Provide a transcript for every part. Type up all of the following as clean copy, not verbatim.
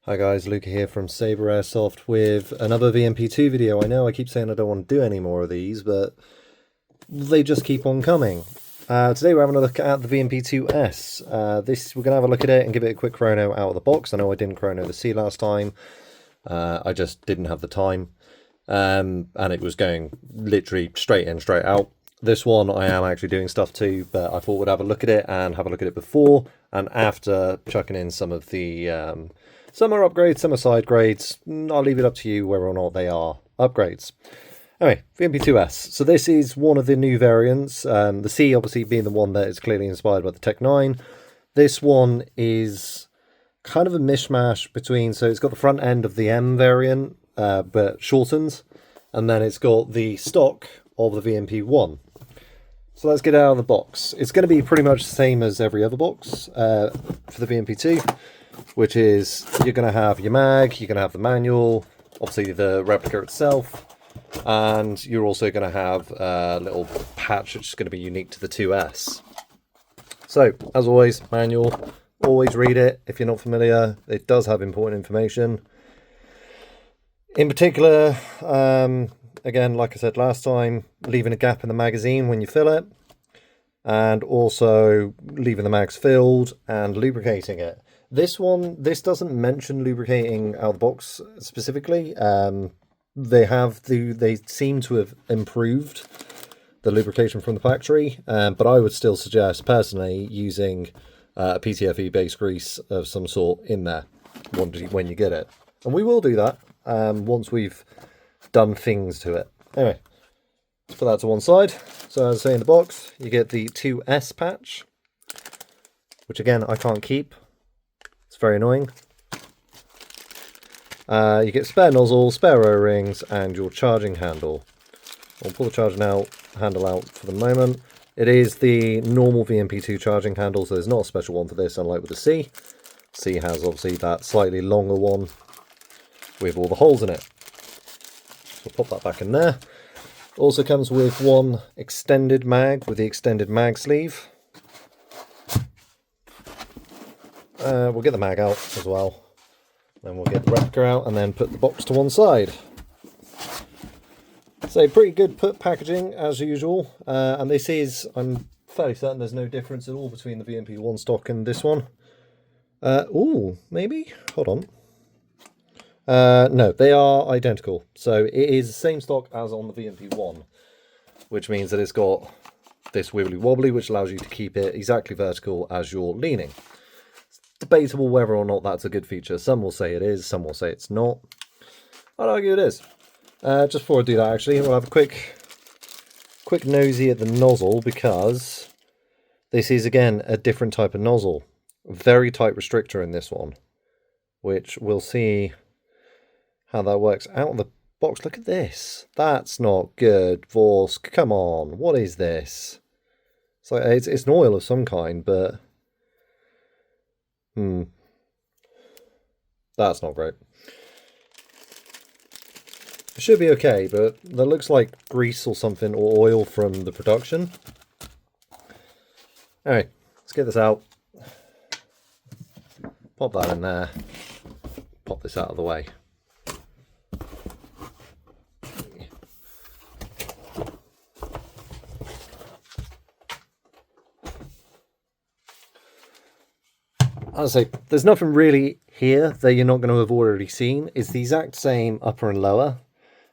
Hi guys, Luca here from Sabre Airsoft with another VMP2 video. I know I keep saying I don't want to do any more of these, but they just keep on coming. Today we're having a look at the VMP-2S. We're going to have a look at it and give it a quick chrono out of the box. I know I didn't chrono the C last time. I just didn't have the time. And it was going literally straight in, straight out. This one I am actually doing stuff to, but I thought we'd have a look at it and have a look at it before and after chucking in some of the... some are upgrades, some are side grades. I'll leave it up to you whether or not they are upgrades. Anyway, VMP-2S. So this is one of the new variants. The C obviously being the one that is clearly inspired by the Tech 9. This one is kind of a mishmash between, so it's got the front end of the M variant, but shortened. And then it's got the stock of the VMP-1. So let's get it out of the box. It's going to be pretty much the same as every other box for the VMP-2. Which is, you're going to have your mag, you're going to have the manual, obviously the replica itself, and you're also going to have a little patch which is going to be unique to the 2S. So, as always, manual, always read it if you're not familiar. It does have important information. In particular, again, like I said last time, leaving a gap in the magazine when you fill it, and also leaving the mags filled and lubricating it. This doesn't mention lubricating out of the box specifically. They seem to have improved the lubrication from the factory, but I would still suggest personally using a PTFE base grease of some sort in there when you get it. And we will do that once we've done things to it. Anyway, let's put that to one side. So as I say in the box, you get the 2S patch, which again I can't keep. It's very annoying. You get spare nozzle, spare O-rings, and your charging handle. I'll pull the charging handle out for the moment. It is the normal VMP2 charging handle, so there's not a special one for this, unlike with the C. C has obviously that slightly longer one with all the holes in it. So pop that back in there. Also comes with one extended mag with the extended mag sleeve. We'll get the mag out as well. Then we'll get the replica out and then put the box to one side. So pretty good packaging as usual. And this is, I'm fairly certain there's no difference at all between the VMP-1 stock and this one. Ooh, maybe? Hold on. No, they are identical. So it is the same stock as on the VMP-1, which means that it's got this wibbly wobbly, which allows you to keep it exactly vertical as you're leaning. Debatable whether or not that's a good feature. Some will say it is, some will say it's not. I'd argue it is. Just before I do that, actually, we'll have a quick nosy at the nozzle, because this is again a different type of nozzle. Very tight restrictor in this one, which we'll see how that works out of the box. Look at this. That's not good, Vorsk. Come on, what is this? It's like it's an oil of some kind, but that's not great. It should be okay, but that looks like grease or something, or oil from the production. Anyway, let's get this out. Pop that in there. Pop this out of the way. As I say, there's nothing really here that you're not going to have already seen. It's the exact same upper and lower.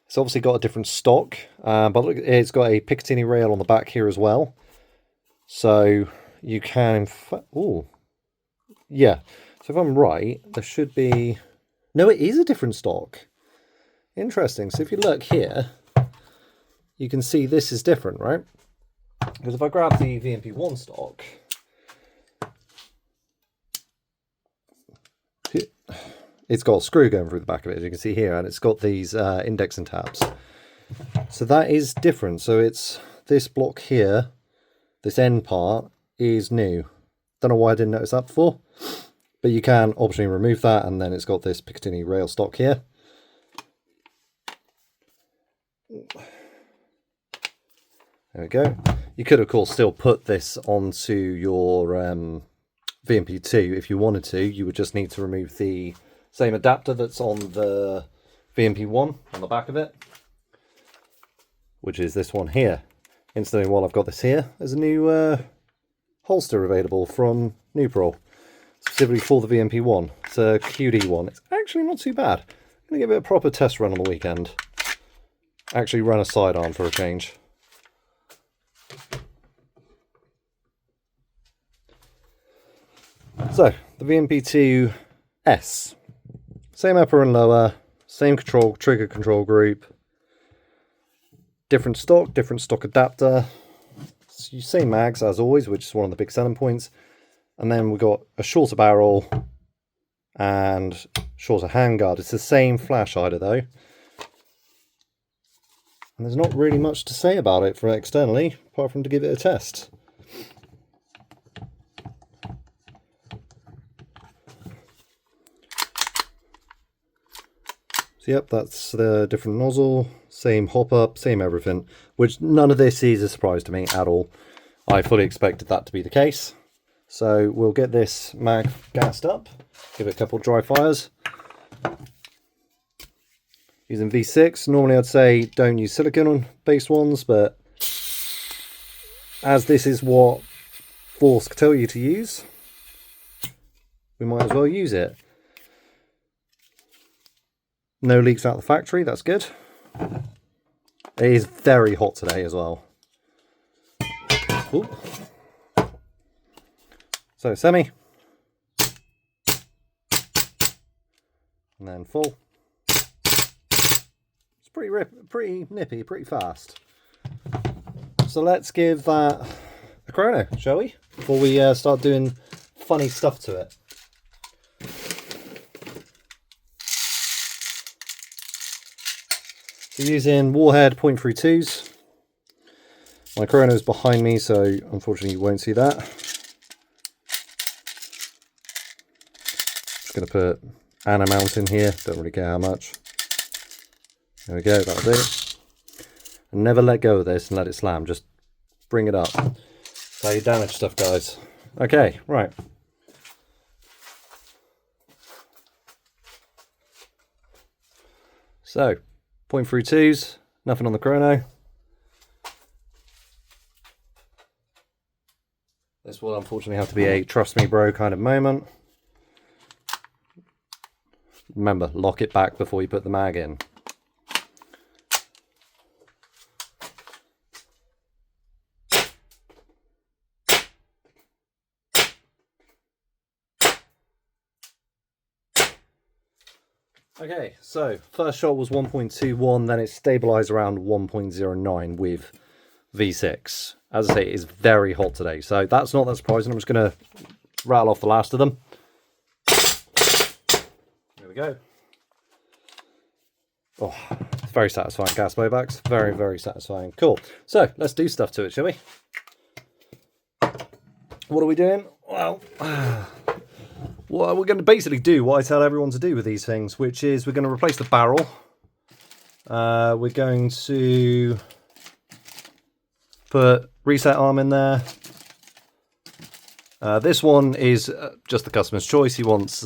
It's obviously got a different stock, but look, it's got a Picatinny rail on the back here as well. So you can, ooh, yeah. So if I'm right, there should be, no, it is a different stock. Interesting. So if you look here, you can see this is different, right? Because if I grab the VMP-1 stock, it's got a screw going through the back of it, as you can see here, and it's got these indexing tabs. So that is different. So it's this block here, this end part is new. Don't know why I didn't notice that before, but you can optionally remove that, and then it's got this Picatinny rail stock here. There we go. You could, of course, still put this onto your VMP2 if you wanted to. You would just need to remove the same adapter that's on the VMP1 on the back of it, which is this one here. Instantly, while I've got this here, there's a new holster available from Nuprol, specifically for the VMP1. It's a QD one. It's actually not too bad. I'm going to give it a proper test run on the weekend. Actually run a sidearm for a change. So, the VMP-2S. Same upper and lower, same trigger control group. Different stock adapter. Same mags as always, which is one of the big selling points. And then we've got a shorter barrel and shorter handguard. It's the same flash hider though. And there's not really much to say about it for externally, apart from to give it a test. So yep, that's the different nozzle, same hop up, same everything, which none of this is a surprise to me at all. I fully expected that to be the case. So we'll get this mag gassed up, give it a couple dry fires. Using V6, normally I'd say don't use silicone-based ones, but as this is what Forsk tell you to use, we might as well use it. No leaks out the factory, that's good. It is very hot today as well. Ooh. So semi. And then full. It's pretty nippy, pretty fast. So let's give that a chrono, shall we? Before we start doing funny stuff to it. So using Warhead 0.32s. My chrono is behind me, so unfortunately you won't see that. Just going to put an amount in here, don't really care how much. There we go, that'll do. And never let go of this and let it slam, just bring it up. That's how you damage stuff, guys. Okay, right. So, 0.32s, nothing on the chrono. This will unfortunately have to be a trust me bro kind of moment. Remember, lock it back before you put the mag in. Okay, so first shot was 1.21, then it stabilized around 1.09 with V6. As I say, it is very hot today, so that's not that surprising. I'm just going to rattle off the last of them. There we go. Oh, very satisfying gas blowbacks. Very, very satisfying. Cool. So, let's do stuff to it, shall we? What are we doing? Well, we're going to basically do what I tell everyone to do with these things, which is we're going to replace the barrel. We're going to put reset arm in there. This one is just the customer's choice. He wants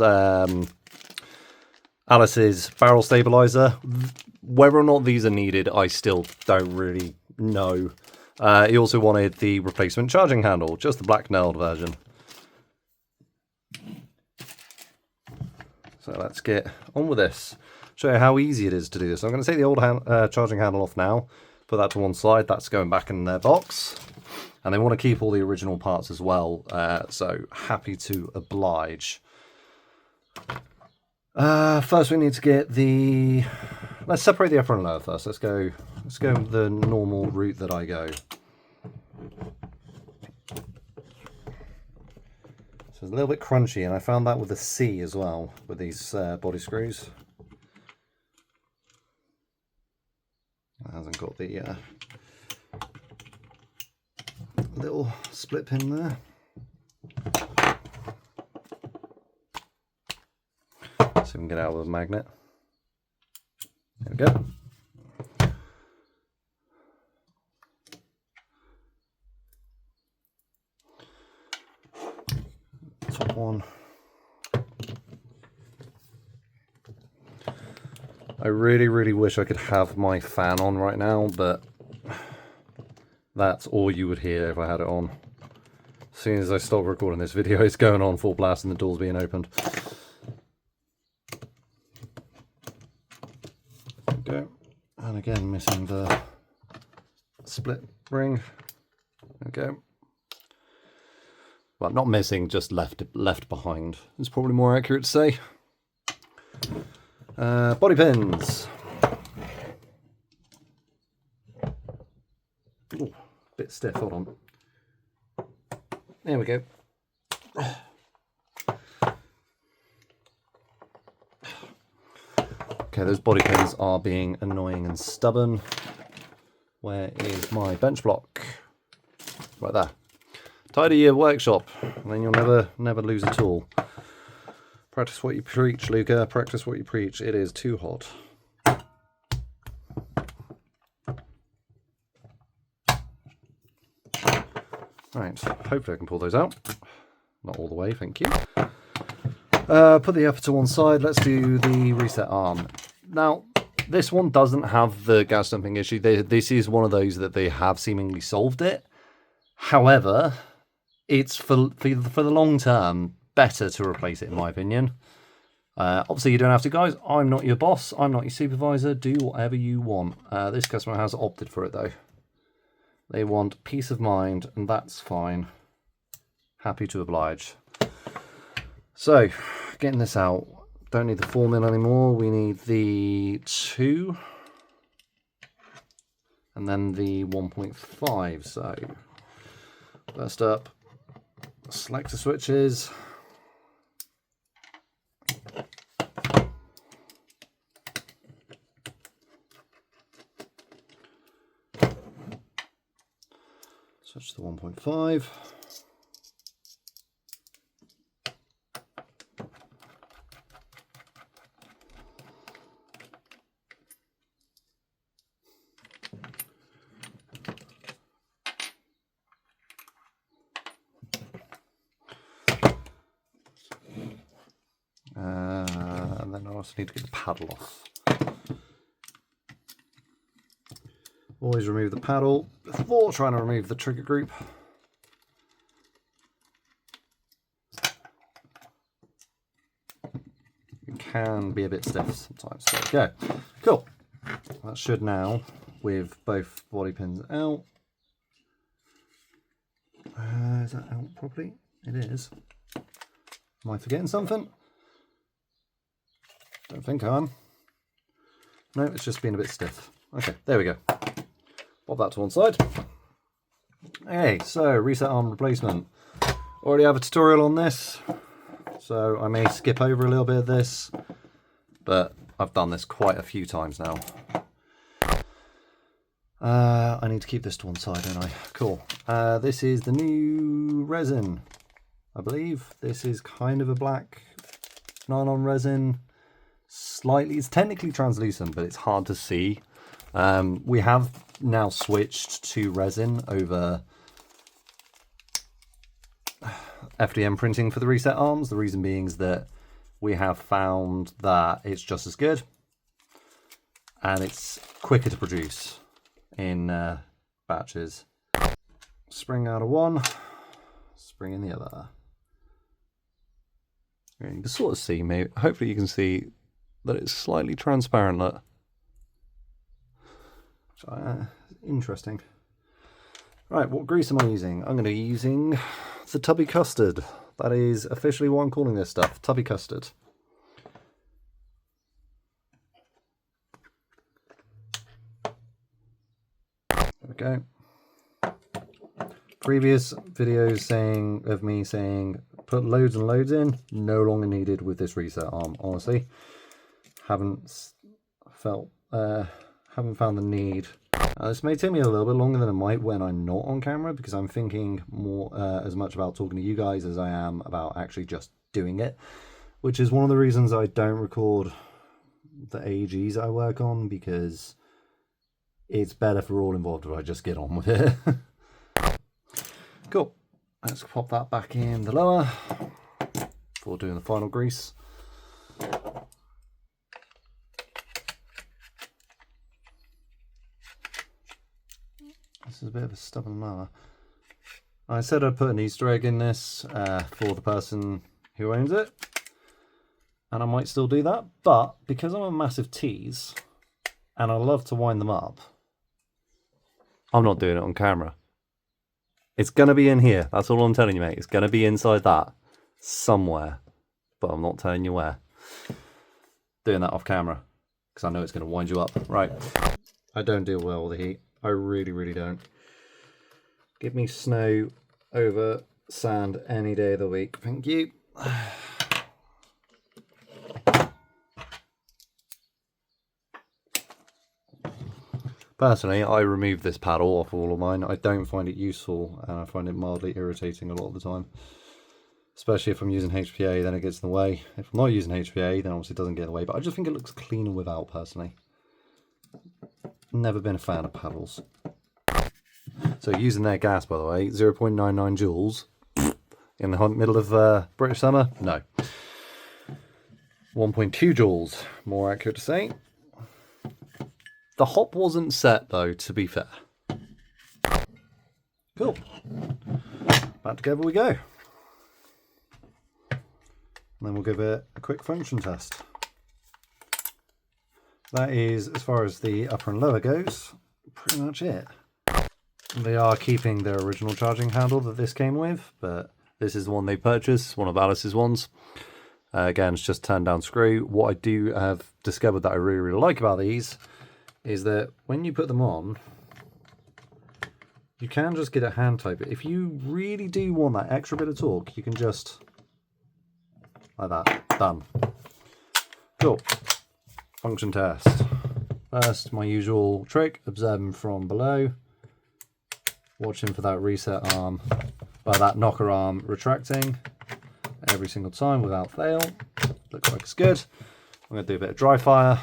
Alice's barrel stabilizer. Whether or not these are needed, I still don't really know. He also wanted the replacement charging handle, just the black nailed version. So let's get on with this. Show you how easy it is to do this. I'm going to take the old charging handle off now. Put that to one side. That's going back in their box. And they want to keep all the original parts as well. So happy to oblige. First we need to get the... Let's separate the upper and lower first. Let's go the normal route that I go. So it's a little bit crunchy, and I found that with the C as well, with these body screws. It hasn't got the little split pin there. So we can get out with a magnet. There we go. top one. I really wish I could have my fan on right now, but that's all you would hear if I had it on. As soon as I stop recording this video, it's going on full blast and the door's being opened. There we go. And again, missing the split ring. There we go. Well, not missing, just left behind. It's probably more accurate to say. Body pins. Ooh, bit stiff, hold on. There we go. Okay, those body pins are being annoying and stubborn. Where is my bench block? Right there. Tidy your workshop, and then you'll never lose a tool. Practice what you preach, Luca. Practice what you preach. It is too hot. Right, hopefully I can pull those out. Not all the way, thank you. Put the upper to one side. Let's do the reset arm. Now, this one doesn't have the gas dumping issue. This is one of those that they have seemingly solved it. However, it's for the long term better to replace it, in my opinion. Obviously, you don't have to, guys. I'm not your boss. I'm not your supervisor. Do whatever you want. This customer has opted for it, though. They want peace of mind, and that's fine. Happy to oblige. So, getting this out. Don't need the 4mm anymore. We need the 2. And then the 1.5. So, first up, selector switches. Switch to the 1.5. And then I also need to get the paddle off. Always remove the paddle before trying to remove the trigger group. It can be a bit stiff sometimes. There we go. Cool. That should now, with both body pins out. Is that out properly? It is. Am I forgetting something? Don't think I am. No, it's just been a bit stiff. Okay, there we go. Pop that to one side. Okay, so reset arm replacement. Already have a tutorial on this, so I may skip over a little bit of this, but I've done this quite a few times now. I need to keep this to one side, don't I? Cool. This is the new resin, I believe. This is kind of a black nylon resin. Slightly, it's technically translucent, but it's hard to see. We have now switched to resin over FDM printing for the reset arms. The reason being is that we have found that it's just as good and it's quicker to produce in batches. Spring out of one, spring in the other. You can sort of see, maybe, hopefully you can see that it's slightly transparent. Look. Interesting. Right, what grease am I using? I'm going to be using the tubby custard. That is officially what I'm calling this stuff, tubby custard. There we go. Previous videos of me saying put loads and loads in, no longer needed with this reset arm, honestly. Haven't found the need. This may take me a little bit longer than it might when I'm not on camera, because I'm thinking more as much about talking to you guys as I am about actually just doing it, which is one of the reasons I don't record the AEGs I work on, because it's better for all involved if I just get on with it. Cool. Let's pop that back in the lower. before doing the final grease. This is a bit of a stubborn mower. I said I'd put an Easter egg in this for the person who owns it, and I might still do that, but because I'm a massive tease and I love to wind them up, I'm not doing it on camera. It's going to be in here. That's all I'm telling you, mate. It's going to be inside that somewhere, but I'm not telling you where. Doing that off camera because I know it's going to wind you up. Right. I don't deal well with the heat. I really, really don't. Give me snow over sand any day of the week. Thank you. Personally, I remove this paddle off all of mine. I don't find it useful, and I find it mildly irritating a lot of the time. Especially if I'm using HPA, then it gets in the way. If I'm not using HPA, then obviously it doesn't get in the way. But I just think it looks cleaner without, personally. Never been a fan of paddles. So using their gas, by the way, 0.99 joules in the middle of British summer? No. 1.2 joules, more accurate to say. The hop wasn't set, though, to be fair. Cool. Back together we go. And then we'll give it a quick function test. That is, as far as the upper and lower goes, pretty much it. They are keeping their original charging handle that this came with, but this is the one they purchased, one of Alice's ones. Again, it's just turned down screw. What I do have discovered that I really, really like about these is that when you put them on, you can just get a hand type. If you really do want that extra bit of torque, you can just, like that, done. Cool. Function test. First, my usual trick, observing from below, watching for that reset arm, that knocker arm retracting every single time without fail. Looks like it's good. I'm going to do a bit of dry fire.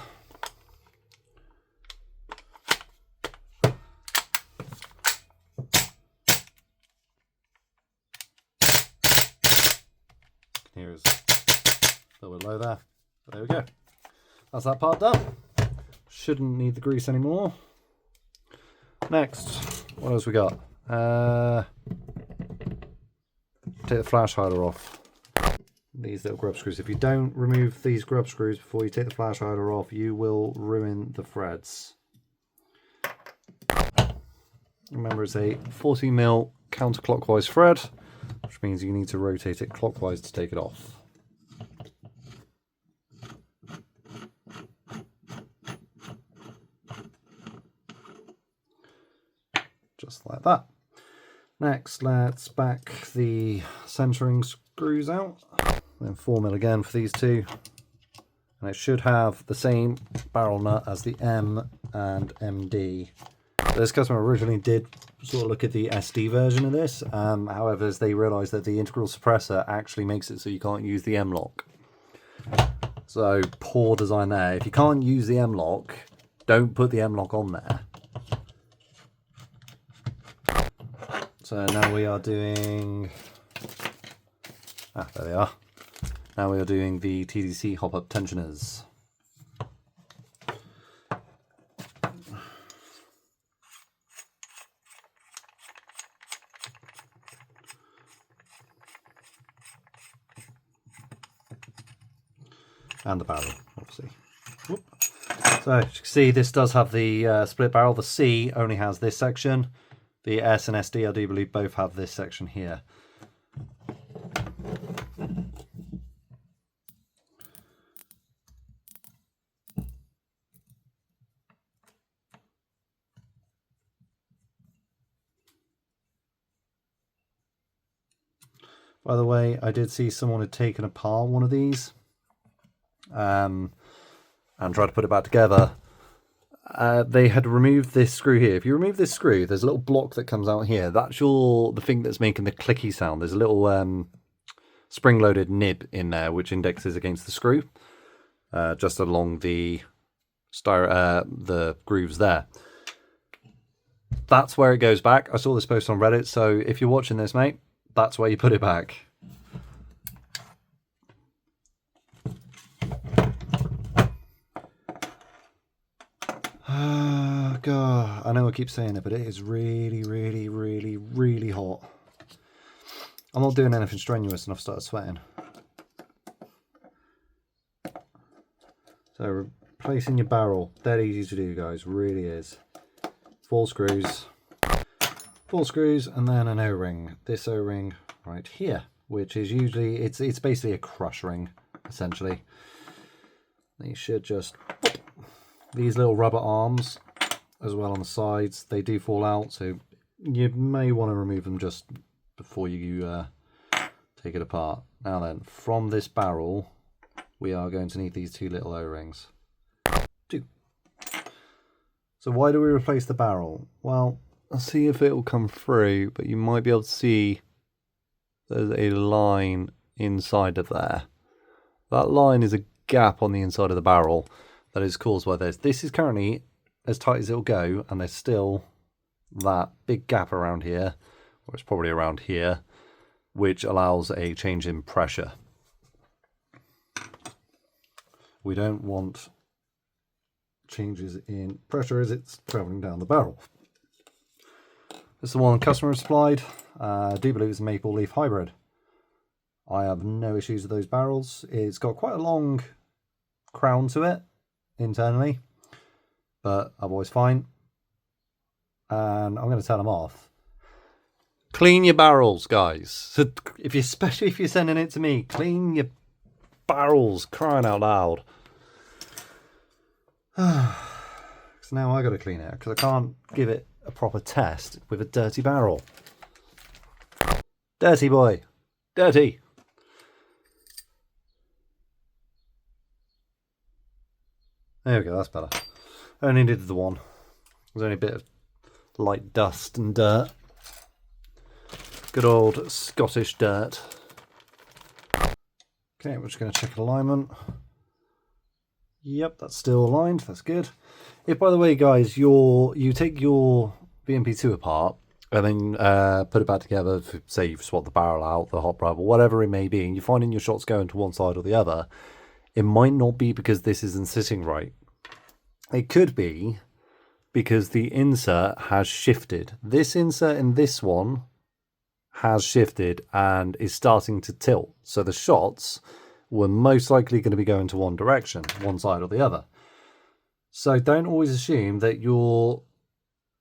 Here's a little bit low there. But there we go. That's that part done. Shouldn't need the grease anymore. Next, what else we got? Take the flash hider off. These little grub screws. If you don't remove these grub screws before you take the flash hider off, you will ruin the threads. Remember, it's a 40mm counterclockwise thread, which means you need to rotate it clockwise to take it off. Just like that. Next, let's back the centering screws out. Then 4mm again for these two. And it should have the same barrel nut as the M and MD. This customer originally did sort of look at the SD version of this. However, as they realised that the integral suppressor actually makes it so you can't use the M-lock. So, poor design there. If you can't use the M-lock, don't put the M-lock on there. So now we are doing, there they are. Now we are doing the TDC hop-up tensioners. And the barrel, obviously. Whoop. So as you can see, this does have the split barrel. The C only has this section. The S and SD, I do believe, both have this section here. By the way, I did see someone had taken apart one of these and tried to put it back together. They had removed this screw here. If you remove this screw, there's a little block that comes out here. That's the thing that's making the clicky sound. There's a little spring-loaded nib in there which indexes against the screw, just along the grooves there. That's where it goes back. I saw this post on Reddit, so if you're watching this, mate, that's where you put it back. God, I know I keep saying it, but it is really, really, really, really hot. I'm not doing anything strenuous and I've started sweating. So replacing your barrel, dead easy to do, guys, really is. 4 screws, and then an O-ring. This O-ring right here, which is usually, it's basically a crush ring, essentially. You should just, these little rubber arms as well on the sides, they do fall out, so you may want to remove them just before you take it apart. Now then, from this barrel, we are going to need these 2 little O-rings. 2. So why do we replace the barrel? Well, I'll see if it will come through, but you might be able to see there's a line inside of there. That line is a gap on the inside of the barrel that is caused by this. This is currently as tight as it'll go, and there's still that big gap around here, or it's probably around here, which allows a change in pressure. We don't want changes in pressure as it's traveling down the barrel. This is the one the customer supplied. I do believe it's a maple leaf hybrid. I have no issues with those barrels. It's got quite a long crown to it internally, but otherwise fine. And I'm going to turn them off. Clean your barrels, guys. So especially if you're sending it to me, clean your barrels, crying out loud. So now I got to clean it because I can't give it a proper test with a dirty barrel. Dirty boy, dirty. There we go, that's better. I only needed the one. There's only a bit of light dust and dirt. Good old Scottish dirt. Okay, we're just going to check alignment. Yep, that's still aligned. That's good. If, by the way, guys, you take your VMP-2 apart and then put it back together, say you've swapped the barrel out, the hot rubber, whatever it may be, and you're finding your shots going to one side or the other, it might not be because this isn't sitting right. It could be because the insert has shifted. This insert in this one has shifted and is starting to tilt. So the shots were most likely going to be going to one direction, one side or the other. So don't always assume that your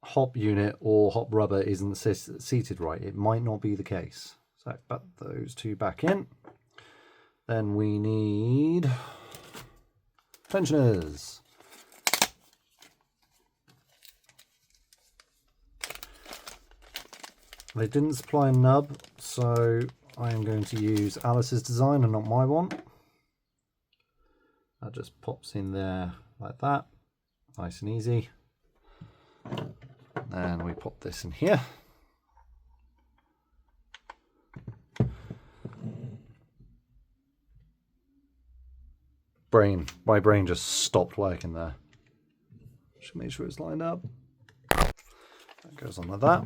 hop unit or hop rubber isn't seated right. It might not be the case. So put those 2 back in. Then we need tensioners. They didn't supply a nub, so I am going to use Alice's design and not my one. That just pops in there like that, nice and easy. And we pop this in here. My brain just stopped working there. Just make sure it's lined up. That goes on like that.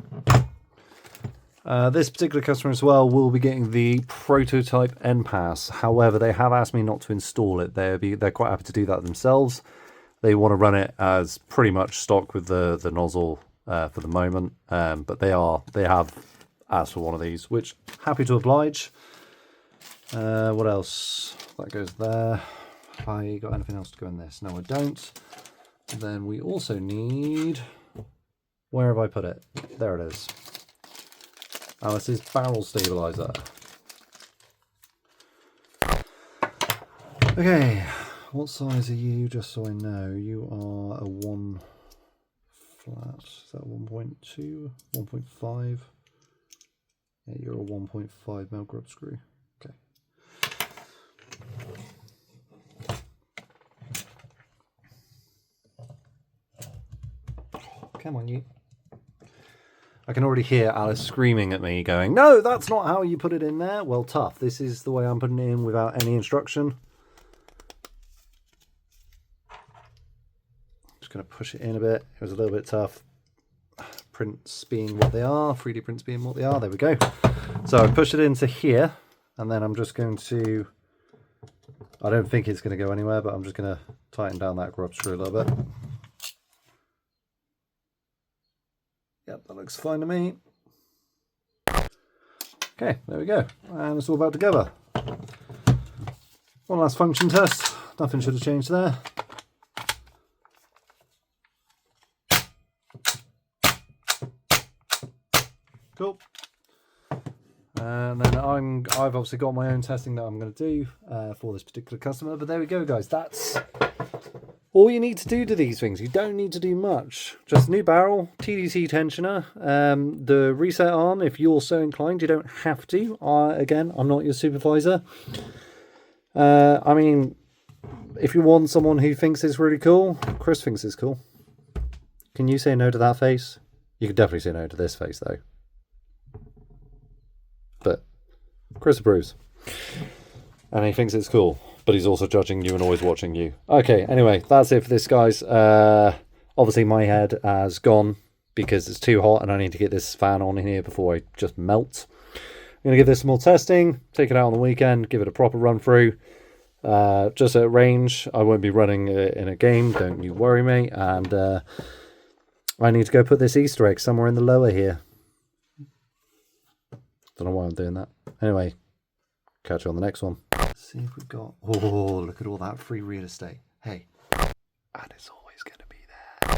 This particular customer as well will be getting the prototype end pass. However, they have asked me not to install it. They're quite happy to do that themselves. They want to run it as pretty much stock with the nozzle for the moment. But they have asked for one of these, which happy to oblige. What else? That goes there. Have I got anything else to go in this? No, I don't. Then we also need, where have I put it? There it is. Alice's barrel stabilizer. Okay, what size are you, just so I know? You are a 1 flat, is that 1.2, 1.5? Yeah, you're a 1.5 mil grub screw. Okay. Come on, you. I can already hear Alice screaming at me going, no, that's not how you put it in there. Well, tough. This is the way I'm putting it in without any instruction. Just going to push it in a bit. It was a little bit tough. Prints being what they are, 3D prints being what they are. There we go. So I push it into here, and then I'm just going to, I don't think it's going to go anywhere, but I'm just going to tighten down that grub screw a little bit. Yep, that looks fine to me. Okay, there we go. And it's all back together. One last function test. Nothing should have changed there. Cool. And then I've obviously got my own testing that I'm going to do for this particular customer. But there we go, guys. That's all you need to do to these things. You don't need to do much. Just new barrel, TDC tensioner, the reset arm. If you're so inclined, you don't have to. Again, I'm not your supervisor. I mean, if you want someone who thinks it's really cool, Chris thinks it's cool. Can you say no to that face? You could definitely say no to this face, though. But Chris approves. And he thinks it's cool. But he's also judging you and always watching you. Okay, anyway, that's it for this, guys. Obviously, my head has gone because it's too hot and I need to get this fan on in here before I just melt. I'm going to give this some more testing, take it out on the weekend, give it a proper run through. Just at range, I won't be running in a game, don't you worry, mate. And I need to go put this Easter egg somewhere in the lower here. Don't know why I'm doing that. Anyway, catch you on the next one. Let's see if we've got... Oh, look at all that free real estate. Hey,